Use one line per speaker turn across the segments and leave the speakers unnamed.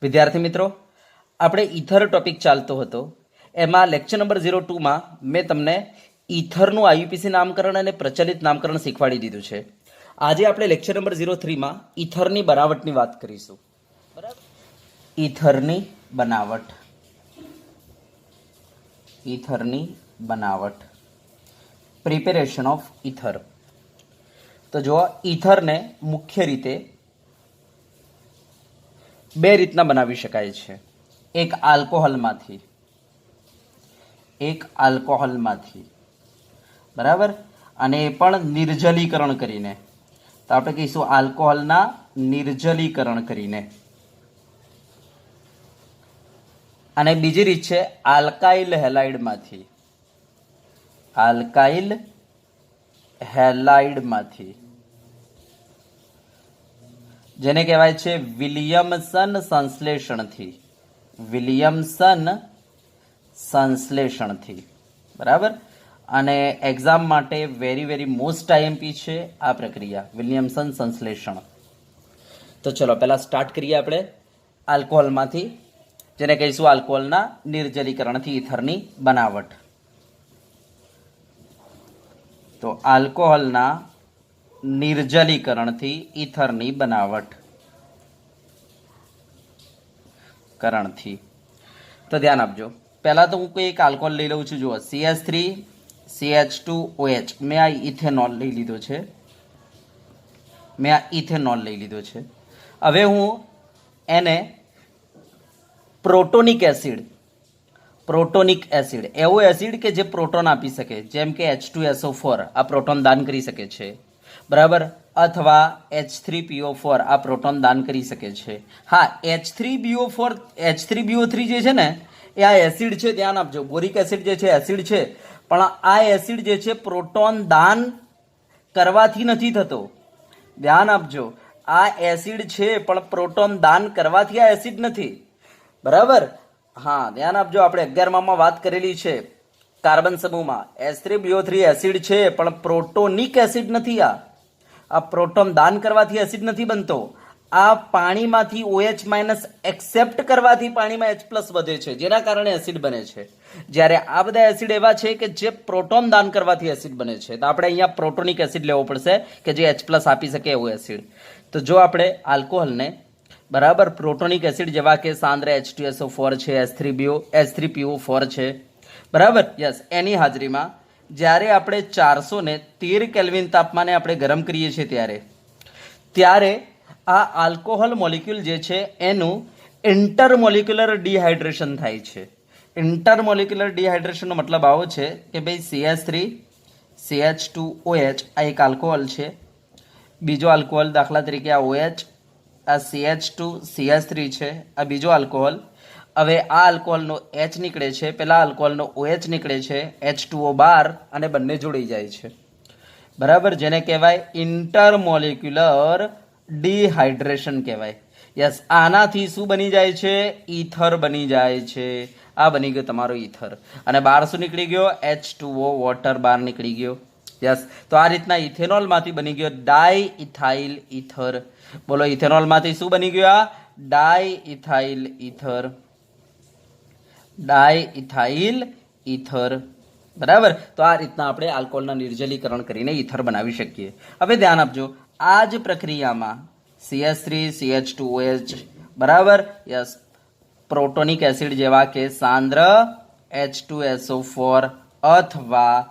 વિદ્યાર્થી મિત્રો, આપણે ઈથર ટોપિક ચાલતો હતો એમાં લેક્ચર નંબર 02માં મેં તમને ઈથરનું આઈયુપીસી નામકરણ અને પ્રચલિત નામકરણ શીખવાડી દીધું છે. આજે આપણે લેક્ચર નંબર 03માં ઈથરની બનાવટની વાત કરીશું. બરાબર, ઈથરની બનાવટ, પ્રિપેરેશન ઓફ ઈથર. તો જો ઈથરને મુખ્ય રીતે બે રીતના બનાવી શકાય છે. એક આલ્કોહોલમાંથી, બરાબર, અને એ પણ નિર્જલીકરણ કરીને. તો આપણે કહીશું આલ્કોહોલના નિર્જલીકરણ કરીને. અને બીજી રીત છે આલ્કાઇલ હેલાઇડમાંથી, જેને કહેવાય છે વિલિયમસન સંશ્લેષણથી. બરાબર, અને એક્ઝામ માટે વેરી મોસ્ટ આઈએમપી છે આ પ્રક્રિયા, વિલિયમસન સંશ્લેષણ. તો ચલો પહેલા સ્ટાર્ટ કરીએ આપણે આલ્કોહોલમાંથી, જેને કહીશું આલ્કોહોલના નિર્જલીકરણથી ઈથરની બનાવટ. તો આલ્કોહોલના નિર્જલીકરણથી ઈથરની બનાવટ કરણથી. તો ધ્યાન આપજો. પહેલા તો હું કોઈ એક આલ્કોહોલ લઈ લઉં છું. જુઓ, CH3CH2OH. મેં આ ઇથેનોલ લઈ લીધો છે. હવે હું એને પ્રોટોનિક એસિડ, એવો એસિડ કે જે પ્રોટોન આપી શકે, જેમ કે H2SO4 આ પ્રોટોન દાન કરી શકે છે, બરાબર, અથવા H3PO4 આ પ્રોટોન દાન કરી શકે છે. હા, H3BO3 જે છે ને એ આ એસિડ છે. ધ્યાન આપજો, બોરિક એસિડ જે છે એસિડ છે, પણ આ એસિડ જે છે પ્રોટોન દાન કરવાથી નથી થતો. ધ્યાન આપજો, આ એસિડ છે પણ પ્રોટોન દાન કરવાથી આ એસિડ નથી. બરાબર, હા, ધ્યાન આપજો. આપણે 11માં વાત કરેલી છે કાર્બન સમૂહમાં. H3BO3 એસિડ છે પણ પ્રોટોનિક એસિડ નથી. આ પ્રોટોન દાન કરવાથી એસિડ નથી બનતો. આ પાણીમાંથી OH- એક્સેપ્ટ કરવાથી પાણીમાં H+ વધે છે, જેના કારણે એસિડ બને છે. જ્યારે આ બધા એસિડ એવા છે કે જે પ્રોટોન દાન કરવાથી એસિડ બને છે. તો આપણે અહીંયા પ્રોટોનિક એસિડ લેવો પડશે કે જે H+ આપી શકે એવું એસિડ. તો જો આપણે આલ્કોહોલને, બરાબર, પ્રોટોનિક એસિડ જેવા કે સાંદ્ર H2SO4 છે, H3PO4 છે, બરાબર, યસ, એની હાજરીમાં જ્યારે આપણે 413 કેલ્વિન તાપમાને આપણે ગરમ કરીએ છીએ ત્યારે આ આલ્કોહોલ મોલિક્યુલ જે છે એનું ઇન્ટરમોલિક્યુલર ડિહાઇડ્રેશન થાય છે. ઇન્ટરમોલિક્યુલર ડિહાઇડ્રેશનનો મતલબ આવો છે કે ભાઈ CH3CH2OH આ એક આલ્કોહોલ છે. બીજો આલ્કોહોલ, દાખલા તરીકે આ OH, આ CH2CH3 છે, આ બીજો આલ્કોહોલ. હવે આ આલ્કોહોલનો H નીકળે છે, પેલા આલ્કોહોલનો OH નીકળે છે, H2O બાર, અને બંને જોડાઈ જાય છે. બરાબર, જેને કહેવાય ઇન્ટરમોલિક્યુલર ડિહાઇડ્રેશન કહેવાય. યસ, આનાથી શું બની જાય છે? ઈથર બની જાય છે. આ બની ગયો તમારો ઈથર. અને બહાર શું નીકળી ગયો? H2O વોટર બહાર નીકળી ગયો. યસ, તો આ રીતના ઇથેનોલમાંથી બની ગયો ડાઇઇથાઇલ ઈથર. બોલો, ઇથેનોલમાંથી શું બની ગયો? ડાઇઇથાઇલ ઈથર. બરાબર, તો આ રીતના આપણે આલ્કોહોલના નિર્જલીકરણ કરીને ઈથર બનાવી શકીએ. હવે ધ્યાન આપજો, આ જ પ્રક્રિયામાં CH3CH2OH, બરાબર, યસ, પ્રોટોનિક એસિડ જેવા કે સાંદ્ર H2SO4 અથવા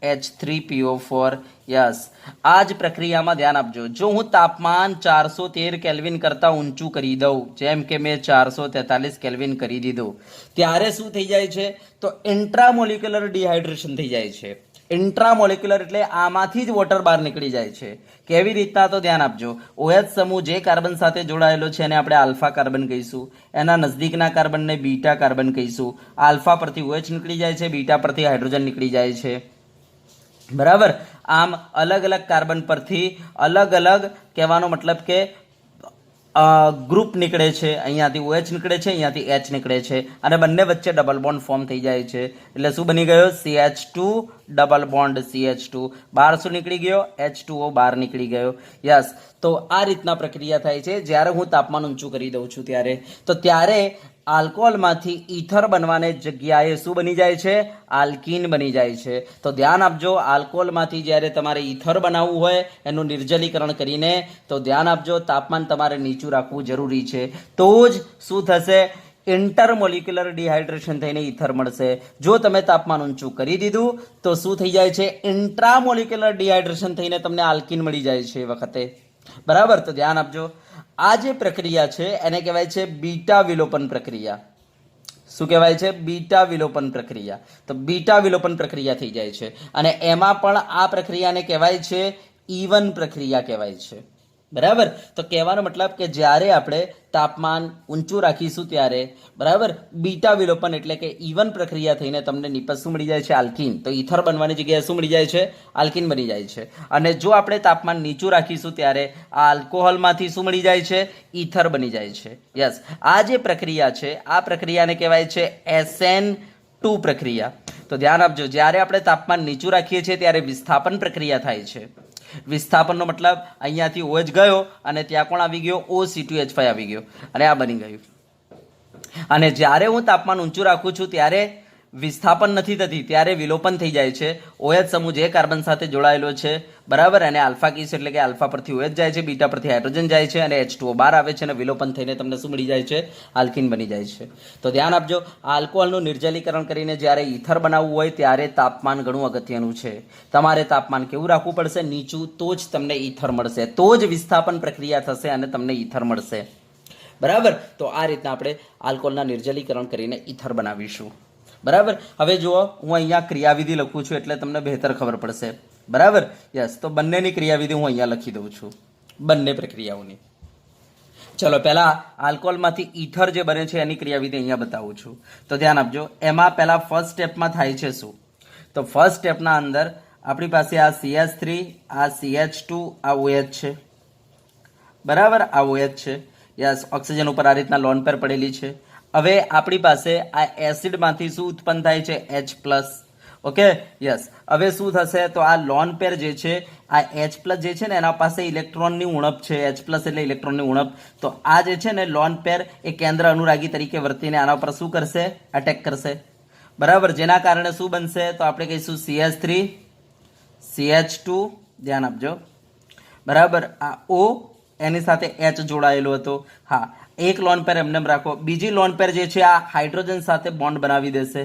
H3PO4, યસ, આ જ પ્રક્રિયામાં ધ્યાન આપજો, જો હું તાપમાન 413 કેલ્વિન કરતાં ઊંચું કરી દઉં, જેમ કે મેં 443 કેલ્વિન કરી દીધું, ત્યારે શું થઈ જાય છે? તો ઇન્ટ્રામોલિક્યુલર ડિહાઇડ્રેશન થઈ જાય છે. ઇન્ટ્રામોલિક્યુલર એટલે આમાંથી જ વોટર બહાર નીકળી જાય છે. કેવી રીતના? તો ધ્યાન આપજો, OH સમૂહ જે કાર્બન સાથે જોડાયેલો છે એને આપણે આલ્ફા કાર્બન કહીશું, એના નજદીકના કાર્બનને બીટા કાર્બન કહીશું. આલ્ફા પરથી OH નીકળી જાય છે, બીટા પરથી હાઇડ્રોજન નીકળી જાય છે. બરાબર, આમ અલગ અલગ કાર્બન પરથી અલગ અલગ, કહેવાનો મતલબ કે ગ્રુપ નીકળે છે. અહીંયાથી OH નીકળે છે, અહીંયાથી H નીકળે છે, અને બંને વચ્ચે ડબલ બોન્ડ ફોર્મ થઈ જાય છે. એટલે શું બની ગયો? CH2 ડબલ બોન્ડ CH2 બહાર શું નીકળી ગયો H2O બહાર નીકળી ગયો યસ તો આ રીતના પ્રક્રિયા થાય છે જ્યારે હું તાપમાન ઊંચું કરી દઉં છું ત્યારે તો ત્યારે આલ્કોહોલમાંથી ઈથર બનવાને જગ્યાએ શું બની જાય છે આલ્કીન બની જાય છે તો ધ્યાન આપજો આલ્કોહોલમાંથી જ્યારે તમારે ઈથર બનાવવું હોય એનું નિર્જલીકરણ કરીને તો ધ્યાન આપજો તાપમાન તમારે નીચું રાખવું જરૂરી છે તો જ શું થશે ઇન્ટરમોલિક્યુલર ડિહાઇડ્રેશન થઈને ઈથર મળશે જો તમે તાપમાન ઊંચું કરી દીધું તો શું થઈ જાય છે ઇન્ટ્રામોલિક્યુલર ડિહાઇડ્રેશન થઈને તમને આલ્કીન મળી જાય છે એ વખતે બરાબર તો ધ્યાન આપજો આ જે પ્રક્રિયા છે એને કહેવાય છે બીટા વિલોપન પ્રક્રિયા શું કહેવાય છે બીટા વિલોપન પ્રક્રિયા તો બીટા વિલોપન પ્રક્રિયા થઈ જાય છે અને એમાં પણ આ પ્રક્રિયાને કહેવાય છે ઈવન પ્રક્રિયા કહેવાય છે બરાબર તો કહેવાનો મતલબ કે જ્યારે આપણે તાપમાન ઊંચું રાખીશું ત્યારે બરાબર બીટા વિલોપન એટલે કે ઈવન પ્રક્રિયા થઈને તમને નિપજ શું મળી જાય છે આલ્કીન તો ઈથર બનવાની જગ્યાએ શું મળી જાય છે આલ્કીન બની જાય છે અને જો આપણે તાપમાન નીચું રાખીશું ત્યારે આ આલ્કોહોલમાંથી શું મળી જાય છે ઈથર બની જાય છે યસ આ જે પ્રક્રિયા છે આ પ્રક્રિયાને કહેવાય છે SN2 પ્રક્રિયા તો ધ્યાન આપજો જ્યારે આપણે તાપમાન નીચું રાખીએ છીએ ત્યારે વિસ્થાપન પ્રક્રિયા થાય છે વિસ્થાપનનો મતલબ અહીંયાથી OH ગયો અને ત્યાં કોણ આવી ગયો OC2H5 આવી ગયો અને આ બની ગયું અને જ્યારે હું તાપમાન ઊંચું રાખું છું ત્યારે વિસ્થાપન નથી થતી ત્યારે વિલોપન થઈ જાય છે OH સમૂહ જે કાર્બન સાથે જોડાયેલો છે બરાબર અને આલ્ફા કીસ એટલે કે આલ્ફા પરથી OH જાય છે બીટા પરથી હાઇડ્રોજન જાય છે અને H2O બહાર આવે છે અને વિલોપન થઈને તમને શું મળી જાય છે આલ્કીન બની જાય છે તો ધ્યાન આપજો આલ્કોહોલનું નિર્જલીકરણ કરીને જ્યારે ઈથર બનાવવું હોય ત્યારે તાપમાન ઘણું અગત્યનું છે તમારે તાપમાન કેવું રાખવું પડશે નીચું તો જ તમને ઈથર મળશે તો જ વિસ્થાપન પ્રક્રિયા થશે અને તમને ઈથર મળશે બરાબર તો આ રીતના આપણે આલ્કોહોલના નિર્જલીકરણ કરીને ઈથર બનાવીશું બરાબર હવે જુઓ હું અહીંયા ક્રિયાવિધિ લખું છું એટલે તમને બહેતર ખબર પડશે બરાબર યસ તો બંનેની ક્રિયાવિધિ હું અહીંયા લખી દઉં છું બંને પ્રક્રિયાઓની ચલો પહેલા આલ્કોહોલમાંથી ઈથર જે બને છે એની ક્રિયાવિધિ અહીંયા બતાવું છું તો ધ્યાન આપજો એમાં પહેલા ફર્સ્ટ સ્ટેપમાં થાય છે શું તો ફર્સ્ટ સ્ટેપના અંદર આપણી પાસે આ CH3 આ CH2 આ OH છે બરાબર આ OH છે યસ ઓક્સિજન ઉપર આ રીતના લોન પેર પડેલી છે હવે આપણી પાસે આ એસિડમાંથી શું ઉત્પન્ન થાય છે H+. ઓકે યસ હવે શું થશે તો આ લોન પેર જે છે આ H+ જે છે ને એના પાસે ઇલેક્ટ્રોનની ઉણપ છે H+ એટલે ઇલેક્ટ્રોનની ઉણપ તો આ જે છે ને લોન પેર એ કેન્દ્ર અનુરાગી તરીકે વર્તીને આના ઉપર શું કરશે અટેક કરશે બરાબર જેના કારણે શું બનશે તો આપણે કહીશું CH3 CH2 ધ્યાન આપજો બરાબર આ O એની સાથે H જોડાયેલો હતો હા એક લોન પેર એમને રાખો બીજી લોન પેર જે છે આ હાઇડ્રોજન સાથે બોન્ડ બનાવી દેશે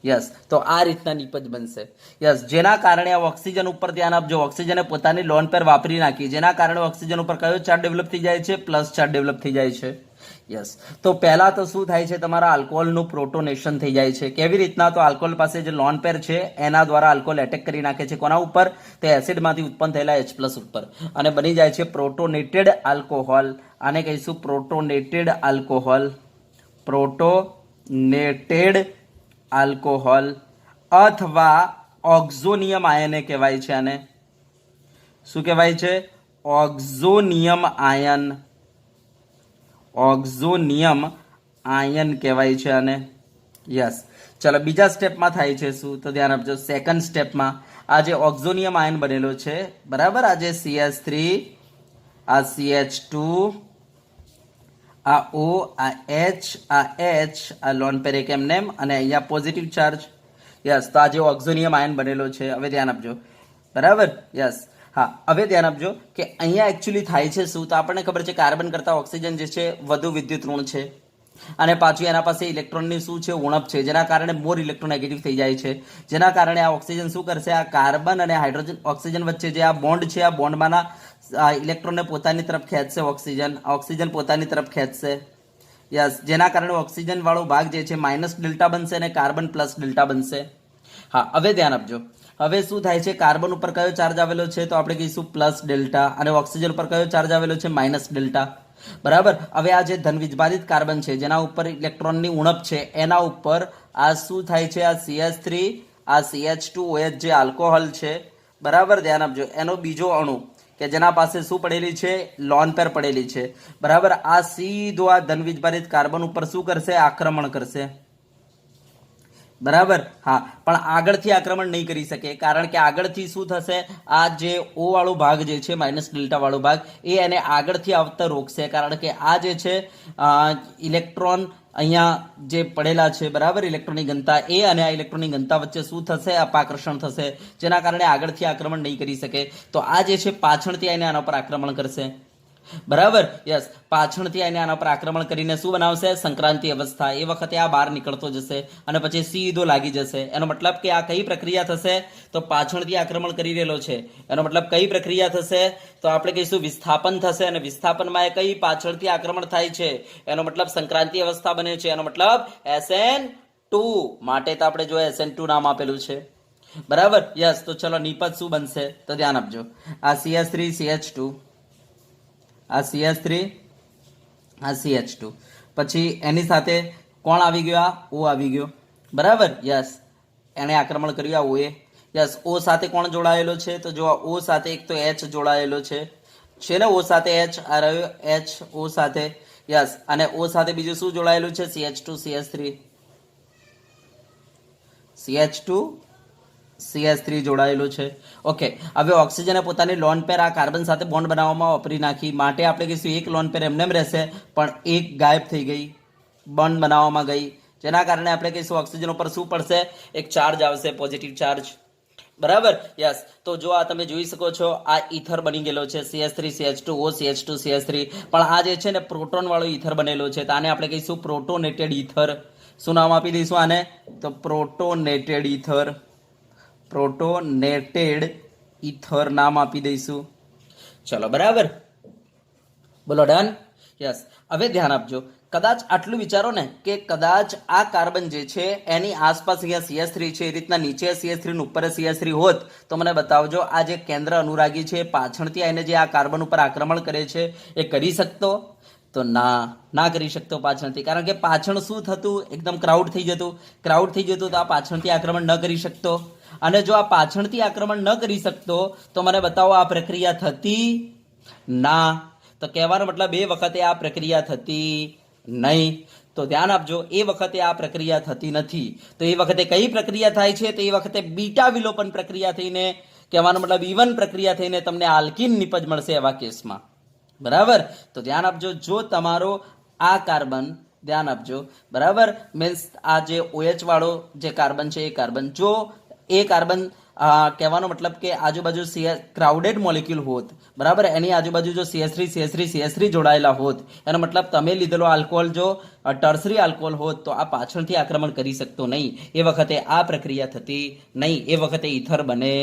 યસ તો આ રીતના નિપજ બનશે યસ જેના કારણે આ ઓક્સિજન ઉપર ધ્યાન આપજો ઓક્સિજને પોતાની લોન પેર વાપરી નાખી જેના કારણે ઓક્સિજન ઉપર કયો ચાર્જ ડેવલપ થઈ જાય છે પ્લસ ચાર્જ ડેવલપ થઈ જાય છે યસ તો પહેલા તો શું થાય છે તમારા આલ્કોહોલનું પ્રોટોનેશન થઈ જાય છે કેવી રીતના તો આલ્કોહોલ પાસે જે લોન પેર છે એના દ્વારા આલ્કોહોલ એટેક કરી નાખે છે કોના ઉપર તે એસિડમાંથી ઉત્પન્ન થયેલા H+ ઉપર અને બની જાય છે પ્રોટોનેટેડ આલ્કોહોલ આને કહીશું પ્રોટોનેટેડ આલ્કોહોલ પ્રોટોનેટેડ આલ્કોહોલ અથવા ઓક્ઝોનિયમ આયન કહેવાય છે આને શું કહેવાય છે ઓક્ઝોનિયમ આયન ઓક્ઝોનિયમ આયન કહેવાય છે આને યસ ચલો બીજા સ્ટેપમાં થાય છે શું તો ધ્યાન આપજો સેકન્ડ સ્ટેપમાં આ જે ઓક્ઝોનિયમ આયન બનેલો છે બરાબર આ જે CH3 આ CH2 આ O આ H આ લોન પેર એક એમને અને અહીંયા પોઝિટિવ ચાર્જ યસ તો આ જે ઓક્ઝોનિયમ આયન બનેલો છે હવે ધ્યાન આપજો બરાબર યસ હા હવે ધ્યાન આપજો કે અહીંયા એકચ્યુઅલી થાય છે શું તો આપણને ખબર છે કાર્બન કરતાં ઓક્સિજન જે છે વધુ વિદ્યુત ઋણ છે અને પાછું એના પાસે ઇલેક્ટ્રોનની શું છે ઉણપ છે જેના કારણે મોર ઇલેક્ટ્રોનેગેટિવ થઈ જાય છે જેના કારણે આ ઓક્સિજન શું કરશે આ કાર્બન અને હાઇડ્રોજન ઓક્સિજન વચ્ચે જે આ બોન્ડ છે આ બોન્ડમાંના ઇલેક્ટ્રોનને પોતાની તરફ ખેંચશે ઓક્સિજન પોતાની તરફ ખેંચશે યસ જેના કારણે ઓક્સિજન વાળો ભાગ જે છે માઇનસ ડેલ્ટા બનશે અને કાર્બન પ્લસ ડેલ્ટા બનશે હા હવે ધ્યાન આપજો હવે શું થાય છે કાર્બન ઉપર કયો ચાર્જ આવેલો છે તો આપણે કહીશું પ્લસ ડેલ્ટા અને ઓક્સિજન ઉપર કયો ચાર્જ આવેલો છે માઇનસ ડેલ્ટા બરાબર હવે આ જે ધન વિભાજિત કાર્બન છે જેના ઉપર ઇલેક્ટ્રોનની ઉણપ છે એના ઉપર આ શું થાય છે આ CH3 આ CH2OH જે આલ્કોહોલ છે બરાબર ધ્યાન આપજો એનો બીજો અણુ કે જેના પાસે શું પડેલી છે લોન પેર પડેલી છે બરાબર આ સીધો આ ધન વિભાજિત કાર્બન ઉપર શું કરશે આક્રમણ કરશે બરાબર, હા, પણ આગળથી આક્રમણ નહીં કરી શકે, કારણ કે આગળથી શું થશે, આ જે ઓ વાળો ભાગ જે છે, માઇનસ ડેલ્ટા વાળો ભાગ, એ એને આગળથી આવતા રોકશે, કારણ કે આ જે છે ઇલેક્ટ્રોન અહીંયા જે પડેલા છે, બરાબર, ઇલેક્ટ્રોનની ઘનતા એ અને આ ઇલેક્ટ્રોનની ઘનતા વચ્ચે શું થશે, અપાકર્ષણ થશે, જેના કારણે આગળથી આક્રમણ નહીં કરી શકે. તો આ જે છે પાછળથી આને આના પર આક્રમણ કરશે. બરાબર, યસ, પાછળથી આને આના પર આક્રમણ કરીને શું બનાવશે, સંક્રાંતિ અવસ્થા. એ વખતે આ બહાર નીકળતો જશે અને પછી સીધો લાગી જશે. એનો મતલબ કે આ કઈ પ્રક્રિયા થશે, તો પાછળથી આક્રમણ કરી રહેલો છે, એનો મતલબ કઈ પ્રક્રિયા થશે, તો આપણે કહીશું વિસ્થાપન થશે. અને વિસ્થાપનમાં એ કઈ પાછળથી આક્રમણ થાય છે, એનો મતલબ સંક્રાંતિ અવસ્થા બને છે. એનો મતલબ SN2, માટે તો આપણે જો SN2 નામ આપેલું છે. બરાબર, યસ. તો ચલો નિપજ શું બનશે, તો ધ્યાન આપજો. આ CH3 CH2, આ CH3, આ CH2, પછી એની સાથે કોણ આવી ગયો, આ O આવી ગયો. બરાબર, યસ, એને આક્રમણ કર્યું આ OA. યસ, O સાથે કોણ જોડાયેલો છે, તો જો O સાથે એક તો H જોડાયેલો છે ને, O સાથે H, આ રહ્યો H O સાથે. યસ, અને O સાથે બીજું શું જોડાયેલું છે, CH2 CH3, CH2 CH3 જોડાયેલું છે. ઓકે, હવે ઓક્સિજને પોતાની લોન પેર આ કાર્બન સાથે બોન્ડ બનાવવામાં વાપરી નાખી, માટે આપણે કહીશું એક લોન પેર એમને રહેશે, પણ એક ગાયબ થઈ ગઈ, બોન્ડ બનાવવામાં ગઈ, જેના કારણે આપણે કહીશું ઓક્સિજન ઉપર શું પડશે, એક ચાર્જ આવશે, પોઝિટિવ ચાર્જ. બરાબર, યસ. તો જો આ તમે જોઈ શકો છો, આ ઈથર બની ગયેલો છે, CH3 CH2O CH2 CH3, પણ આ જે છે ને પ્રોટોન વાળો ઈથર બનેલો છે, તો આને આપણે કહીશું પ્રોટોનેટેડ ઈથર. શું નામ આપી દઈશું આને, તો પ્રોટોનેટેડ ઈથર, પ્રોટોનેટેડ ઈથર નામ આપી દઈશું. ચલો, બરાબર, બોલો, ડન. યસ, હવે ધ્યાન આપજો. કદાચ આટલું વિચારો ને કે કદાચ આ કાર્બન જે છે એની આસપાસ અહીંયા CH3 છે, એ રીતના નીચે CH3 ને ઉપર CH3 હોત, તો મને બતાવજો આ જે કેન્દ્ર અનુરાગી છે પાછળથી આવીને જે આ કાર્બન ઉપર આક્રમણ કરે છે એ કરી શકતો, તો ના કરી શકતો પાછળથી, કારણ કે પાછળ શું થતું, એકદમ ક્રાઉડ થઈ જતું, તો આ પાછળથી આક્રમણ ન કરી શકતો. અને જો આ પાછળથી આક્રમણ ન કરી શકતો, તો મને બતાવો આ પ્રક્રિયા થતી ના. તો કહેવાનો મતલબ એ વખતે આ પ્રક્રિયા થતી નહીં. તો ધ્યાન આપજો, એ વખતે આ પ્રક્રિયા થતી નથી. તો એ વખતે કઈ પ્રક્રિયા થાય છે, તો એ વખતે બીટા વિલોપન પ્રક્રિયા થઈને, કહેવાનો મતલબ ઇવન પ્રક્રિયા થઈને તમને આલ્કીન નિપજ મળશે એવા કેસમાં. બરાબર, તો ધ્યાન આપજો. જો તમારો આ કાર્બન, ધ્યાન આપજો, બરાબર, મીન્સ આ જે OH વાળો જે કાર્બન છે, એ કાર્બન, જો એ કાર્બન કહેવાનો મતલબ કે આજુબાજુ ક્રાઉડેડ મોલિક્યુલ હોત, બરાબર, એની આજુબાજુ જો CH3 જોડાયેલા હોત, એનો મતલબ તમે લીધેલો આલ્કોહોલ જો ટર્સરી આલ્કોહોલ હોત, તો આ પાછળથી આક્રમણ કરી શકતો નહીં. એ વખતે આ પ્રક્રિયા થતી નહીં, એ વખતે ઈથર બને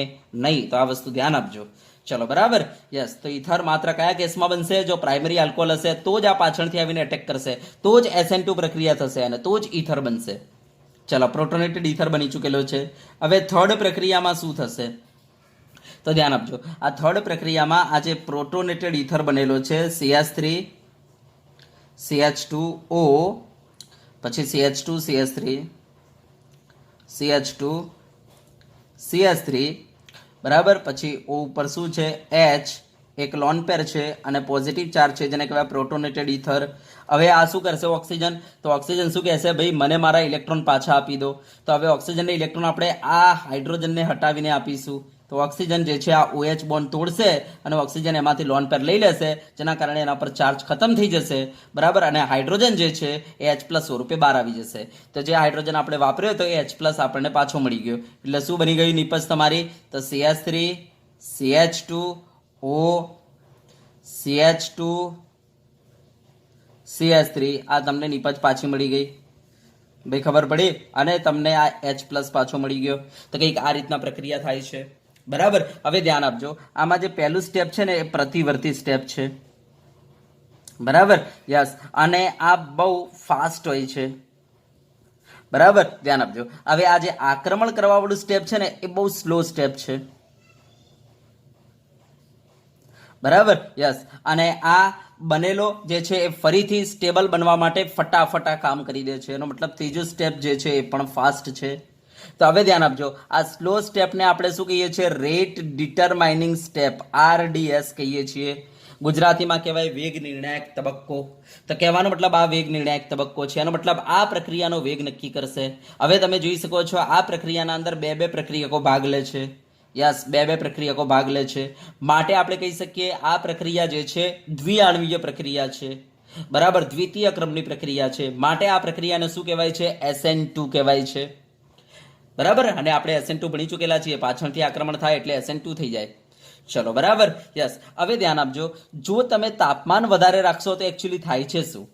નહીં. તો આ વસ્તુ ધ્યાન આપજો. ચલો, બરાબર, યસ. તો ઈથર માત્ર કયા કેસમાં બનશે, જો પ્રાઇમરી આલ્કોહોલ હશે તો જ આ પાછળથી આવીને અટેક કરશે, તો જ SN2 પ્રક્રિયા થશે અને તો જ ઈથર બનશે. ચલો, પ્રોટોનેટેડ ઈથર બની ચૂકેલો છે. હવે થર્ડ પ્રક્રિયામાં શું થશે, તો ધ્યાન આપજો. આ થર્ડ પ્રક્રિયામાં આ જે પ્રોટોનેટેડ ઈથર બનેલો છે, CH3 CH2O, પછી CH2 CH3 CH2 CH3, બરાબર, પછી O ઉપર શું છે, H, એક લોન પેર છે અને પોઝિટિવ ચાર્જ છે, જેને કહેવાય પ્રોટોનેટેડ ઈથર. હવે આ શું કરશે ઓક્સિજન, તો ઓક્સિજન શું કહેશે, ભાઈ મને મારા ઇલેક્ટ્રોન પાછા આપી દો. તો હવે ઓક્સિજનને ઇલેક્ટ્રોન આપણે આ હાઇડ્રોજનને હટાવીને આપીશું. તો ઓક્સિજન જે છે આ OH બોન્ડ તોડશે અને ઓક્સિજન એમાંથી લોન પેર લઈ લેશે, જેના કારણે એના પર ચાર્જ ખતમ થઈ જશે. બરાબર, અને હાઇડ્રોજન જે છે એ H+ સ્વરૂપે બહાર આવી જશે. તો જે હાઇડ્રોજન આપણે વાપર્યો તો એ H+ આપણને પાછો મળી ગયો. એટલે શું બની ગયું નિપજ તમારી, તો CH3 CH2O CH2 CH3, આ તમને નિપજ પાછી મળી ગઈ. ભાઈ ખબર પડી, અને તમને આ H+ પાછો મળી ગયો. તો કંઈક આ રીતના પ્રક્રિયા થાય છે. બરાબર, હવે ધ્યાન આપજો. આમાં જે પહેલું સ્ટેપ છે ને એ પ્રતિવર્તી સ્ટેપ છે. બરાબર, યસ, અને આ બહુ ફાસ્ટ હોય છે. બરાબર, ધ્યાન આપજો. હવે આ જે આક્રમણ કરવા વાળું સ્ટેપ છે ને એ બહુ સ્લો સ્ટેપ છે. બરાબર, યસ, અને આ બનેલો જે છે એ ફરીથી સ્ટેબલ બનવા માટે ફટાફટ કામ કરી દે છે. એનો મતલબ ત્રીજો સ્ટેપ જે છે એ પણ ફાસ્ટ છે. તો હવે ધ્યાન આપજો, આ સ્લો સ્ટેપને આપણે શું કહીએ છીએ, રેટ ડિટરમાઇનિંગ સ્ટેપ, RDS કહીએ છીએ. ગુજરાતીમાં કહેવાય વેગ નિર્ણાયક તબક્કો. તો કહેવાનો મતલબ આ વેગ નિર્ણાયક તબક્કો છે. એનો મતલબ આ પ્રક્રિયાનો વેગ નક્કી કરશે. હવે તમે જોઈ શકો છો આ પ્રક્રિયાના અંદર બે પ્રક્રિયકો ભાગ લે છે. યસ, બે પ્રક્રિયકો ભાગ લે છે. માટે આપણે કહી શકીએ આ પ્રક્રિયા જે છે દ્વિઆણવીય પ્રક્રિયા છે. બરાબર, દ્વિતીય ક્રમની પ્રક્રિયા છે. માટે આ પ્રક્રિયાને શું કહેવાય છે? SN2 કહેવાય છે. બરાબર, અને આપણે SN2 ભણી ચૂકેલા છીએ. પાછળથી આક્રમણ થાય એટલે SN2 થઈ જાય. ચલો, બરાબર, યસ. હવે ધ્યાન આપજો, જો તમે તાપમાન વધારે રાખશો તો એકચ્યુઅલી થાય છે શું?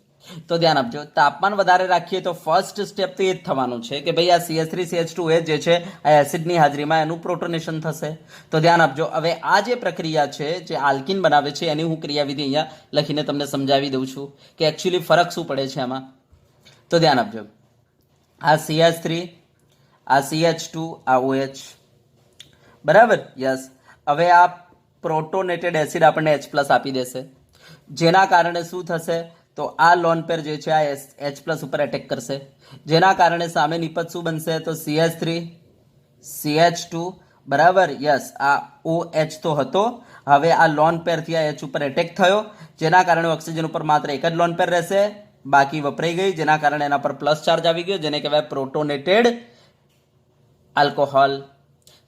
તો ધ્યાન આપજો, તાપમાન વધારે રાખીએ તો ફર્સ્ટ સ્ટેપ તો એ જ થવાનું છે કે ભાઈ આ CH3CH2 જે છે આ એસિડની હાજરીમાં એનું પ્રોટોનેશન થશે. તો ધ્યાન આપજો, હવે આ જે પ્રક્રિયા છે જે આલ્કિન બનાવે છે એની હું ક્રિયાવિધિ અહીંયા લખીને તમને સમજાવી દઉં છું કે એકચ્યુઅલી ફરક શું પડે છે આમાં. તો ધ્યાન આપજો, આ CH3, આ CH2, આ OH, બરાબર, યસ. હવે આ પ્રોટોનેટેડ એસિડ આપણને H+ આપી દેશે, જેના કારણે શું થશે? તો આ લોન પેર જે છે આ H+ ઉપર એટેક કરશે, જેના કારણે સામે નિપજ શું બનશે? તો CH3 CH2, બરાબર, યસ. આ OH તો હતો, હવે આ લોન પેરથી આ H ઉપર એટેક થયો, જેના કારણે ઓક્સિજન ઉપર માત્ર એક જ લોન પેર રહેશે, બાકી વપરાઈ ગઈ, જેના કારણે એના પર પ્લસ ચાર્જ આવી ગયો, જેને કહેવાય પ્રોટોનેટેડ આલ્કોહોલ.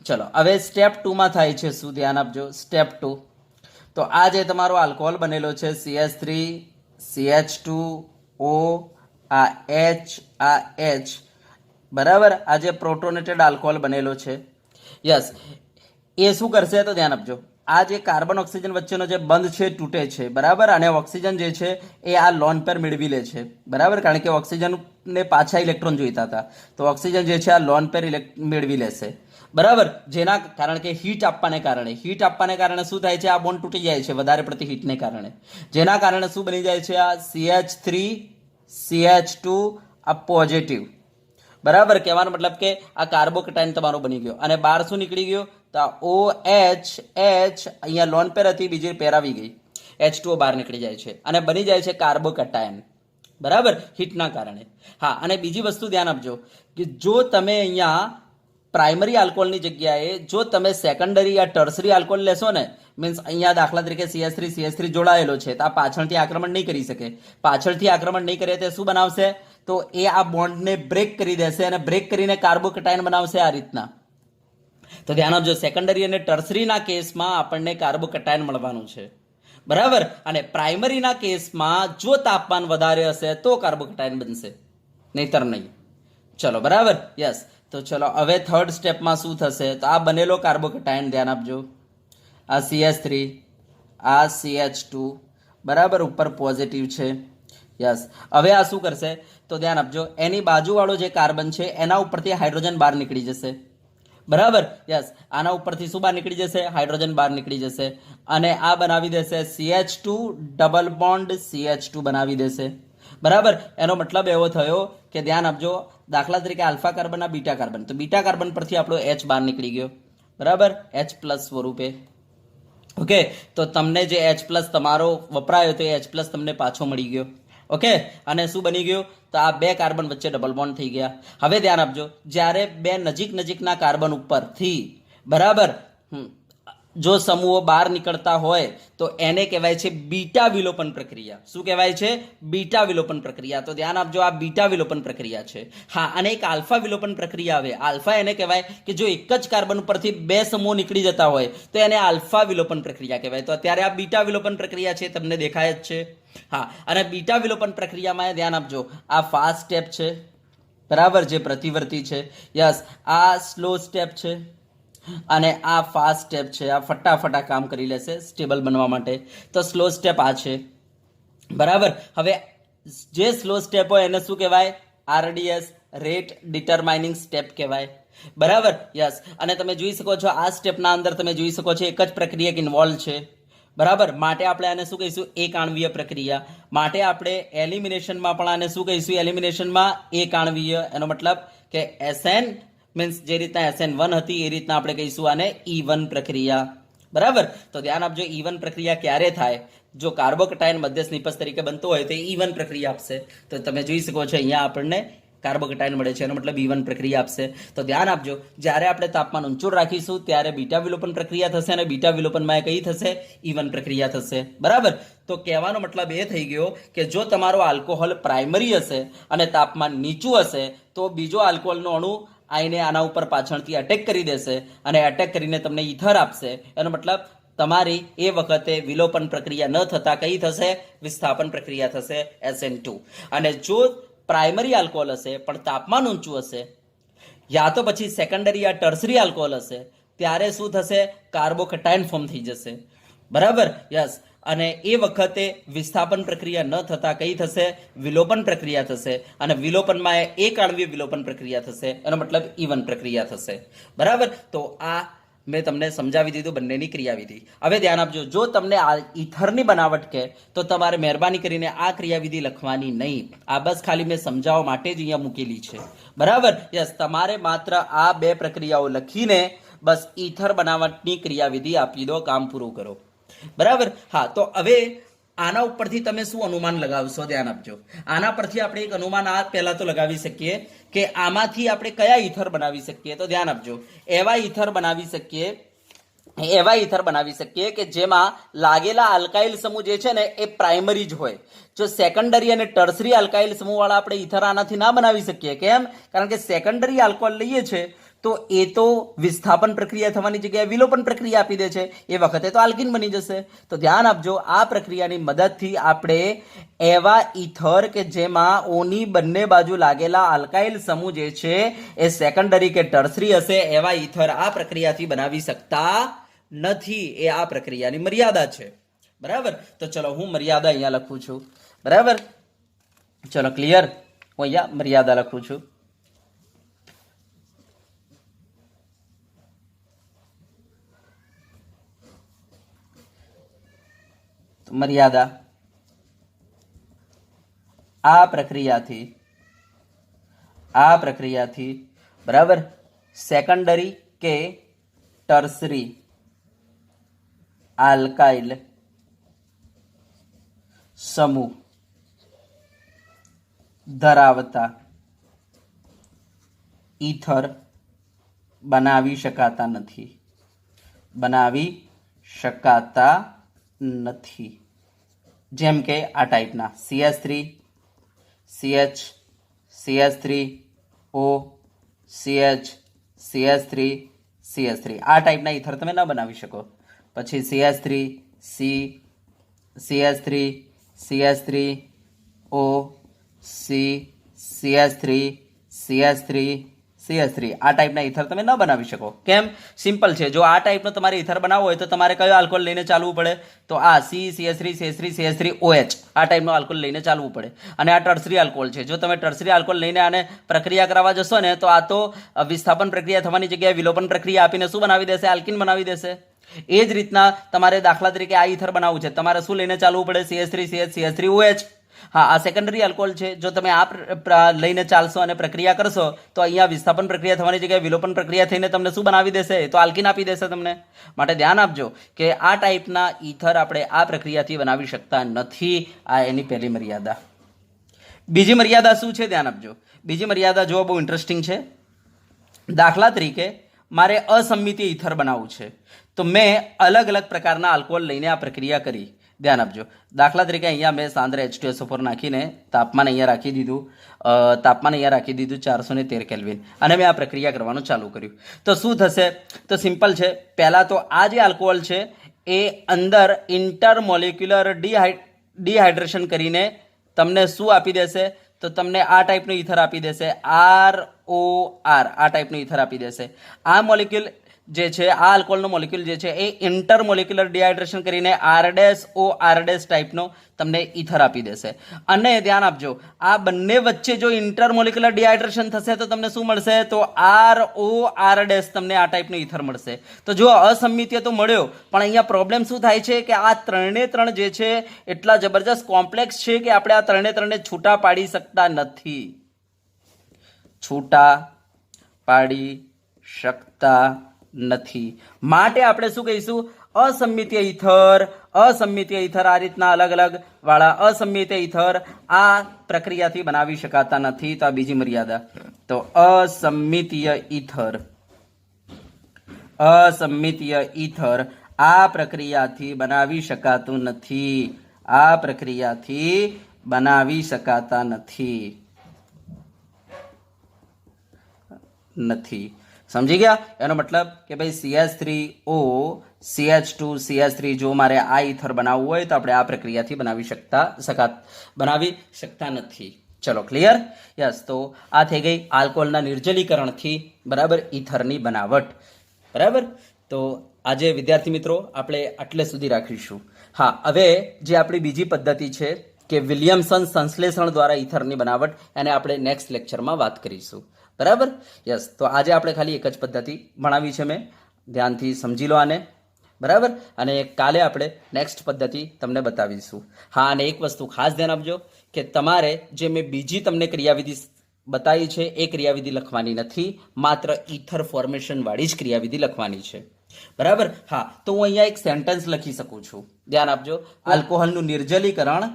ચલો, હવે સ્ટેપ 2 માં થાય છે શું? ધ્યાન આપજો, સ્ટેપ 2. તો આ જે તમારો આલ્કોહોલ બનેલો છે CH3 CH2 O, આ H, આ H, બરાબર, આ જે પ્રોટોનેટેડ આલ્કોહોલ બનેલો છે, યસ, એ શું કરશે? તો ધ્યાન આપજો, આ જે કાર્બન ઓક્સિજન વચ્ચેનો જે બંધ છે તૂટે છે, બરાબર, અને ઓક્સિજન જે છે એ આ લોન પેર મેળવી લે છે, બરાબર, કારણ કે ઓક્સિજનને પાછા ઇલેક્ટ્રોન જોઈતા હતા, તો ઓક્સિજન જે છે આ લોન પેર મેળવી લેશે, બરાબર, જેના કારણ કે હીટ આપવાને કારણે શું થાય છે? આ બોન્ડ તૂટી જાય છે વધારે પડતી હીટને કારણે, જેના કારણે શું બની જાય છે? આ CH3 CH2 આ પોઝિટિવ, બરાબર. કહેવાનો મતલબ કે આ કાર્બોકેટાયન તમારો બની ગયો, અને બહાર શું નીકળી ગયો? તો OH H, અહીંયા લોન પેર હતી, બીજી પેર આવી ગઈ, H2O બહાર નીકળી જાય છે અને બની જાય છે કાર્બોકેટાયન, બરાબર, હીટના કારણે. હા, અને બીજી વસ્તુ ધ્યાન આપજો કે જો તમે અહીંયા પ્રાઇમરી આલ્કોહોલની જગ્યાએ જો તમે સેકન્ડરી યા ટર્સરી આલ્કોહોલ લેશો ને, મીન્સ અહીંયા દાખલા તરીકે CH3 જોડાયેલો છે, તો આ પાછળથી આક્રમણ નહીં કરી શકે. પાછળથી આક્રમણ નહીં કરે તો શું બનાવશે? તો એ આ બોન્ડને બ્રેક કરી દેશે અને બ્રેક કરીને કાર્બોકેટાયન બનાવશે આ રીતના. તો ધ્યાન આપજો, સેકન્ડરી અને ટર્સરીના કેસમાં આપણને કાર્બોકેટાયન મળવાનું છે, બરાબર, અને પ્રાઇમરીના કેસમાં જો તાપમાન વધારે હશે તો કાર્બોકેટાયન બનશે, નહીતર નહીં. ચલો, બરાબર, યસ. તો ચલો, હવે થર્ડ સ્ટેપમાં શું થશે? તો આ બનેલો કાર્બોકેટાયન ધ્યાન આપજો, આ CH3, આ CH2, બરાબર, ઉપર પોઝિટિવ છે, યસ. હવે આ શું કરશે? તો ધ્યાન આપજો, એની બાજુવાળો જે કાર્બન છે એના ઉપરથી હાઇડ્રોજન બહાર નીકળી જશે, બરાબર, યસ. આના ઉપરથી શું બહાર નીકળી જશે? હાઇડ્રોજન બહાર નીકળી જશે, અને આ બનાવી દેશે CH2 ડબલ બોન્ડ CH2 બનાવી દેશે, બરાબર. એનો મતલબ એવો થયો કે ધ્યાન આપજો, દાખલા તરીકે આલ્ફા કાર્બન આ બીટા કાર્બન, તો બીટા કાર્બન પરથી આપણો H બહાર નીકળી ગયો, બરાબર, H+ સ્વરૂપે. ઓકે, તો તમને જે H+ તમારો વપરાયો તો એ H+ તમને પાછો મળી ગયો. ઓકે, અને શું બની ગયું? તો આ બે કાર્બન વચ્ચે ડબલ બોન્ડ થઈ ગયા. હવે ધ્યાન આપજો, જ્યારે બે નજીકના કાર્બન ઉપરથી, બરાબર, જો સમૂહો બહાર નીકળતા હોય તો એને કહેવાય છે બીટા વિલોપન પ્રક્રિયા. શું કહેવાય છે? બીટા વિલોપન પ્રક્રિયા. તો ધ્યાન આપજો, આ બીટા વિલોપન પ્રક્રિયા છે. હા, અને એક આલ્ફા વિલોપન પ્રક્રિયા આવે. આલ્ફા એને કહેવાય કે જો એક જ કાર્બન ઉપરથી બે સમૂહો નીકળી જતા હોય તો એને આલ્ફા વિલોપન પ્રક્રિયા કહેવાય. તો અત્યારે આ બીટા વિલોપન પ્રક્રિયા છે, તમને દેખાય જ છે. હા, અને બીટા વિલોપન પ્રક્રિયામાં ધ્યાન આપજો, આ ફાસ્ટ સ્ટેપ છે, બરાબર, જે પ્રતિવર્તી છે, યસ. આ સ્લો સ્ટેપ છે અને આ ફાસ્ટ સ્ટેપ છે. આ ફટાફટ કામ કરી લેશે સ્ટેબલ બનવા માટે. તો સ્લો સ્ટેપ આ છે, બરાબર. હવે જે સ્લો સ્ટેપ હોય એને શું કહેવાય? RDS, રેટ ડિટરમાઇનિંગ સ્ટેપ કહેવાય, બરાબર, યસ. અને તમે જોઈ શકો છો આ સ્ટેપના અંદર તમે જોઈ શકો છો એક જ પ્રક્રિયા ઇન્વોલ્વ છે, બરાબર. માટે આપણે આને શું કહીશું? એક આણવીય પ્રક્રિયા. માટે આપણે એલિમિનેશનમાં પણ આને શું કહીશું? એલિમિનેશનમાં એક આણવીય. એનો મતલબ કે SN મીન્સ જે રીતના SN1 હતી એ રીતના આપણે કહીશું આને E1 પ્રક્રિયા, બરાબર. તો ધ્યાન આપજો, E1 પ્રક્રિયા ક્યારે થાય? જો કાર્બોકેટાયન મધ્યસ્થ નિપજ તરીકે બનતો હોય તો E1 પ્રક્રિયા આપશે. તો તમે જોઈ શકો છો અહીંયા આપણને કાર્બોકેટાયન મળે છે, એનો મતલબ E1 પ્રક્રિયા આપશે. તો ધ્યાન આપજો, જ્યારે આપણે તાપમાન ઊંચું રાખીશું ત્યારે બીટા વિલોપન પ્રક્રિયા થશે અને બીટા વિલોપનમાં કઈ થશે? E1 પ્રક્રિયા થશે. બરાબર. તો કહેવાનો મતલબ એ થઈ ગયો કે જો તમારો આલ્કોહોલ પ્રાઇમરી હશે અને તાપમાન નીચું હશે તો બીજો આલ્કોહોલનો અણુ આઈને આના ઉપર પાછળથી અટેક કરી દેશે અને અટેક કરીને તમને ઈથર આપશે. એનો મતલબ તમારી એ વખતે વિલોપન પ્રક્રિયા ન થતા કઈ થશે? વિસ્થાપન પ્રક્રિયા થશે, SN2. અને જો પ્રાઇમરી આલ્કોહોલ હશે પણ તાપમાન ઊંચું હશે, યા તો પછી સેકન્ડરી યા ટર્સરી આલ્કોહોલ હશે, ત્યારે શું થશે? કાર્બોકેટાયન ફોર્મ થઈ જશે. બરાબર, યસ. અને એ વખતે વિસ્થાપન પ્રક્રિયા ન થતા કઈ થશે? વિલોપન પ્રક્રિયા થશે. અને વિલોપનમાં એક આણ્વીય વિલોપન પ્રક્રિયા થશે, એનો મતલબ E1 પ્રક્રિયા થશે. બરાબર. તો આ મેં તમને સમજાવી દીધું બંનેની ક્રિયાવિધિ. હવે ધ્યાન આપજો, જો તમને આ ઈથરની બનાવટ કહે તો તમારે મહેરબાની કરીને આ ક્રિયાવિધિ લખવાની નહીં. આ બસ ખાલી મેં સમજાવવા માટે જ અહીંયા મૂકેલી છે. બરાબર, યસ. તમારે માત્ર આ બે પ્રક્રિયાઓ લખીને બસ ઈથર બનાવટની ક્રિયાવિધિ આપી દો, કામ પૂરું કરો. બરાબર. હા, તો હવે આના ઉપરથી તમે શું અનુમાન લગાવશો? ધ્યાન આપજો. આના પરથી આપણે એક અનુમાન આ પહેલા તો લગાવી શકીએ કે આમાંથી આપણે કયા ઈથર બનાવી શકીએ. તો ધ્યાન આપજો, એવા ઈથર બનાવી શકીએ કે જેમાં લાગેલા આલ્કાઇલ સમૂહ જે છે ને એ પ્રાઇમરી જ હોય. જો સેકન્ડરી અને ટર્સરી આલ્કાઇલ સમૂહ વાળા આપણે ઈથર આનાથી ના બનાવી શકીએ. કેમ? કારણ કે સેકન્ડરી આલ્કોહોલ લઈએ છે તો એ તો વિસ્થાપન પ્રક્રિયા થવાની જગ્યાએ વિલોપન પ્રક્રિયા આપી દે છે, એ વખતે તો આલ્કીન બની જશે. તો ધ્યાન આપજો, આ પ્રક્રિયાની મદદથી આપણે એવા ઈથર કે જેમાં ઓની બંને બાજુ લાગેલા આલ્કાઇલ સમૂહ જે છે એ સેકન્ડરી કે ટર્સરી હશે, એવા ઈથર આ પ્રક્રિયાથી બનાવી શકતા નથી. એ આ પ્રક્રિયાની મર્યાદા છે. બરાબર. તો ચલો હું મર્યાદા અહીંયા લખું છું. બરાબર, ચલો ક્લિયર. હું અહીંયા મર્યાદા લખું છું. મર્યાદા આ પ્રક્રિયાથી બરાબર સેકન્ડરી કે ટર્સરી આલ્કાઇલ સમૂહ ધરાવતા ઈથર બનાવી શકાતા નથી. જેમ કે આ ટાઈપના CH3 CH CH3O CH CH3 CH3 આ ટાઈપના ઈથર તમે ન બનાવી શકો. પછી CH3 C CH3 CH3O C CH3 CH3 CH3 આ ટાઈપના ઈથર તમે ન બનાવી શકો. કેમ? સિમ્પલ છે. જો આ ટાઈપનો તમારે ઈથર બનાવવો હોય તો તમારે કયો આલ્કોહોલ લઈને ચાલવું પડે? તો આ CH3CH3CH3OH આ ટાઈપનો આલ્કોહોલ લઈને ચાલવું પડે. અને આ ટર્સરી આલ્કોહોલ છે. જો તમે ટર્સરી આલ્કોહોલ લઈને આને પ્રક્રિયા કરાવવા જશો ને તો આ તો વિસ્થાપન પ્રક્રિયા થવાની જગ્યાએ વિલોપન પ્રક્રિયા આપીને શું બનાવી દેશે? આલ્કીન બનાવી દેશે. એ જ રીતના તમારે દાખલા તરીકે આ ઈથર બનાવવું છે, તમારે શું લઈને ચાલવું પડે? CH3CH3OH. હા, આ સેકન્ડરી આલ્કોહોલ છે. જો તમે આ લઈને ચાલશો અને પ્રક્રિયા કરશો તો અહીંયા વિસ્થાપન પ્રક્રિયા થવાની જગ્યાએ વિલોપન પ્રક્રિયા થઈને તમને શું બનાવી દેશે? તો આલ્કીન આપી દેશે તમને. માટે ધ્યાન આપજો કે આ ટાઈપના ઈથર આપણે આ પ્રક્રિયાથી બનાવી શકતા નથી. આ એની પહેલી મર્યાદા. બીજી મર્યાદા શું છે? ધ્યાન આપજો. બીજી મર્યાદા જો બહુ ઇન્ટરેસ્ટિંગ છે. દાખલા તરીકે મારે અસંમિતીય ઈથર બનાવવું છે તો મેં અલગ અલગ પ્રકારના આલ્કોહોલ લઈને આ પ્રક્રિયા કરી. ધ્યાન આપજો. દાખલા તરીકે અહીંયા મેં સાંદ્ર H2SO4 નાખીને તાપમાન અહીંયા રાખી દીધું 413 કેલ્વિન અને મેં આ પ્રક્રિયા કરવાનું ચાલુ કર્યું. તો શું થશે? તો સિમ્પલ છે. પહેલાં તો આ જે આલ્કોહોલ છે એ અંદર ઇન્ટરમોલિક્યુલર ડિહાઇડ્રેશન કરીને તમને શું આપી દેશે? તો તમને આ ટાઈપનું ઈથર આપી દેશે, ROR આ ટાઈપનું ઈથર આપી દેશે. આ મોલિક્યુલ જે છે, આ આલ્કોહોલનો મોલિક્યુલ જે છે એ ઇન્ટરમોલિક્યુલર ડિહાઇડ્રેશન કરીને R-OR ટાઈપનો તમને ઈથર આપી દેશે. અને ધ્યાન આપજો, આ બંને વચ્ચે જો ઇન્ટરમોલિક્યુલર ડિહાઇડ્રેશન થશે તો તમને શું મળશે? તો ROR તમને આ ટાઈપનું ઈથર મળશે. તો જો અસમિતીય તો મળ્યો, પણ અહીંયા પ્રોબ્લેમ શું થાય છે કે આ ત્રણે ત્રણ જે છે એટલા જબરજસ્ત કોમ્પ્લેક્સ છે કે આપણે આ ત્રણે છૂટા પાડી શકતા નથી. માટે આપણે શું કહીશું? અસમિતીય ઇથર આ રીતના અલગ અલગ વાળા અસમિતીય ઇથર આ પ્રક્રિયાથી બનાવી શકાતા નથી. તો આ બીજી મર્યાદા. તો અસમિતીય ઇથર આ પ્રક્રિયાથી બનાવી શકાતું નથી. આ પ્રક્રિયાથી બનાવી શકાતા નથી. સમજી ગયા? એનો મતલબ કે ભાઈ CH3O CH2 CH3 જો મારે આ ઇથર બનાવવું હોય તો આપણે આ પ્રક્રિયાથી બનાવી શકતા નથી. ચલો ક્લિયર? યસ. તો આ થઈ ગઈ આલ્કોહોલના નિર્જલીકરણથી બરાબર ઇથરની બનાવટ. બરાબર. તો આજે વિદ્યાર્થી મિત્રો આપણે આટલે સુધી રાખીશું. હા, હવે જે આપણી બીજી પદ્ધતિ છે કે વિલિયમસન સંશ્લેષણ દ્વારા ઇથરની બનાવટ, એને આપણે નેક્સ્ટ લેક્ચરમાં વાત કરીશું. બરાબર? યસ. તો આજે આપણે ખાલી એક જ પદ્ધતિ ભણાવી છે મેં. ધ્યાનથી સમજી લો આને. બરાબર? અને કાલે આપણે નેક્સ્ટ પદ્ધતિ તમને બતાવીશું. હા, અને એક વસ્તુ ખાસ ધ્યાન આપજો કે તમારે જે મેં બીજી તમને ક્રિયાવિધિ બતાવી છે એ ક્રિયાવિધિ લખવાની નથી, માત્ર ઇથર ફોર્મેશન વાળી જ ક્રિયાવિધિ લખવાની છે. બરાબર? હા, તો હું અહીંયા એક સેન્ટેન્સ લખી શકું છું. ધ્યાન આપજો. આલ્કોહોલનું નિર્જલીકરણ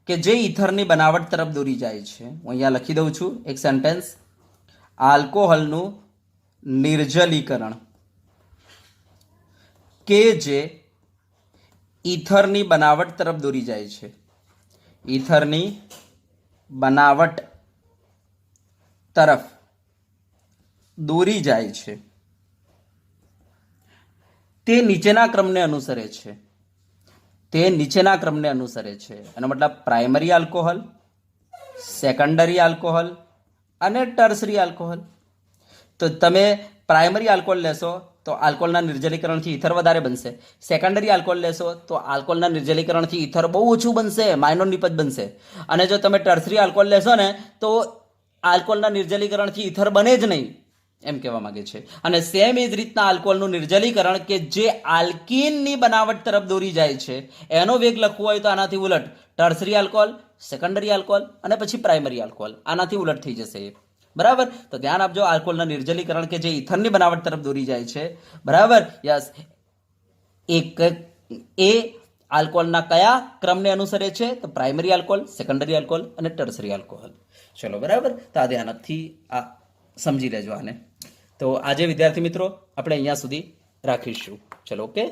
કે જે ઇથરની બનાવટ તરફ દોરી જાય છે. હું અહીંયા લખી દઉં છું એક સેન્ટેન્સ. આલ્કોહોલનું નિર્જલીકરણ કે જે ઇથરની બનાવટ તરફ દોરી જાય છે. ઇથરની બનાવટ તરફ દોરી જાય છે તે નીચેના ક્રમને અનુસરે છે. એનો મતલબ પ્રાઇમરી આલ્કોહોલ, સેકન્ડરી આલ્કોહોલ અને ટર્સરી આલ્કોહોલ. તો તમે પ્રાઇમરી આલ્કોહોલ લેશો તો આલ્કોહોલના નિર્જલીકરણથી ઇથર વધારે બનશે. સેકન્ડરી આલ્કોહોલ લેશો તો આલ્કોહોલના નિર્જલીકરણથી ઇથર બહુ ઓછું બનશે, માઇનોર નિપજ બનશે. અને જો તમે ટર્સરી આલ્કોહોલ લેશો ને તો આલ્કોહોલના નિર્જલીકરણથી ઇથર બને જ નહીં, એમ કહેવા માંગે છે. અને સેમ એ જ રીતના આલ્કોહોલનું નિર્જલીકરણ કે જે આલ્કીનની બનાવટ તરફ દોરી જાય છે એનો વેગ લખવો હોય તો આનાથી ઉલટ ટર્સરી આલ્કોહોલ, સેકન્ડરી આલ્કોહોલ અને પછી પ્રાઇમરી આલ્કોહોલ, આનાથી ઉલટ થઈ જશે. બરાબર? તો ધ્યાન આપજો. આલ્કોહોલના નિર્જલીકરણ કે જે ઇથરની બનાવટ તરફ દોરી જાય છે. બરાબર? યસ. એ આલ્કોહોલના કયા ક્રમને અનુસરે છે? તો પ્રાઇમરી આલ્કોહોલ, સેકન્ડરી આલ્કોહોલ અને ટર્સરી આલ્કોહોલ. ચલો, બરાબર. તો આ ધ્યાનથી આ સમજી લેજો આને. તો આજે વિદ્યાર્થી મિત્રો આપણે અહીંયા સુધી રાખીશું. ચલો, ઓકે.